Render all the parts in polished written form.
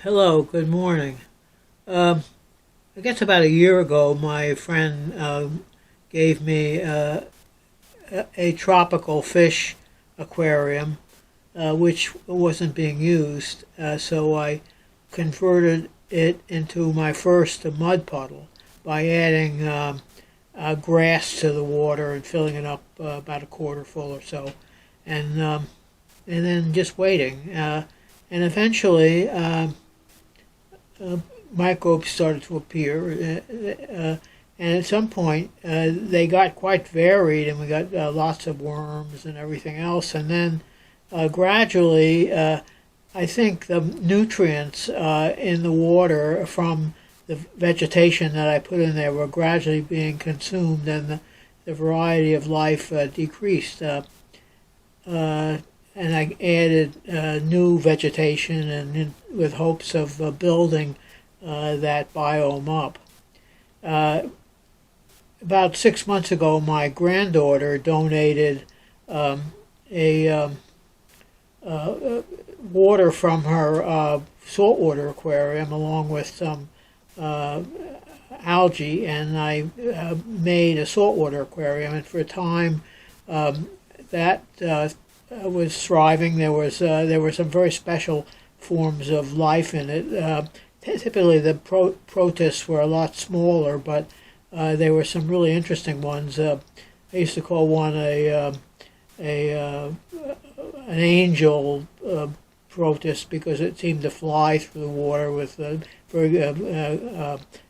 Hello, good morning. Um, I guess about a year ago, my friend gave me a tropical fish aquarium, which wasn't being used. So I converted it into my first mud puddle by adding grass to the water and filling it up about a quarter full or so, and um, and then just waiting. And eventually, uh, microbes started to appear, and at some point they got quite varied, and we got lots of worms and everything else. And then gradually, I think the nutrients in the water from the vegetation that I put in there were gradually being consumed, and the variety of life decreased. And I added new vegetation with hopes of building that biome up. Uh, about 6 months ago, my granddaughter donated a water from her saltwater aquarium along with some uh, algae, and I made a saltwater aquarium. And for a time, that was thriving. There were some very special forms of life in it. Typically, the protists were a lot smaller, but there were some really interesting ones. I used to call one an angel protist because it seemed to fly through the water with very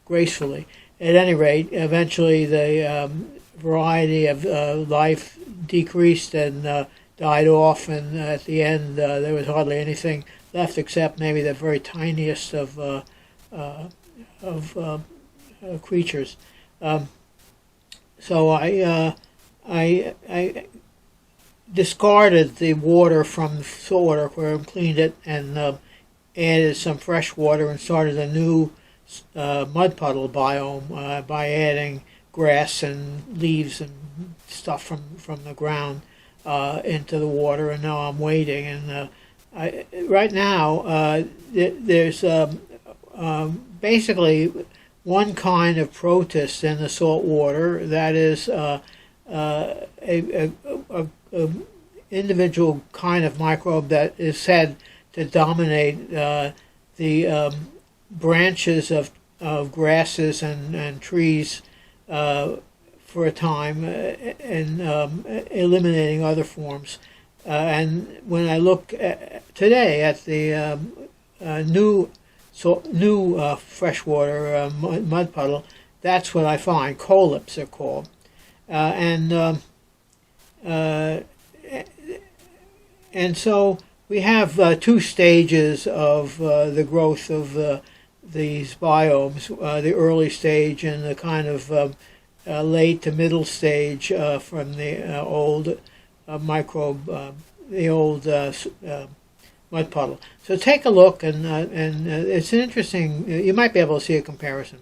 gracefully. At any rate, eventually the variety of life decreased and died off, and at the end there was hardly anything left except maybe the very tiniest of creatures. So I discarded the water from the saltwater aquarium, cleaned it, and added some fresh water and started a new mud puddle biome by adding grass and leaves and stuff from the ground into the water. And now I'm waiting. And right now there's basically one kind of protist in the salt water that is a individual kind of microbe that is said to dominate the branches of grasses and trees for a time, and eliminating other forms. And when I look today at the new freshwater mud puddle, that's what I find. Colips are called, and so we have two stages of the growth of these biomes: the early stage and the kind of late to middle stage from the old microbe, the old mud puddle. So take a look, and it's an interesting. You might be able to see a comparison.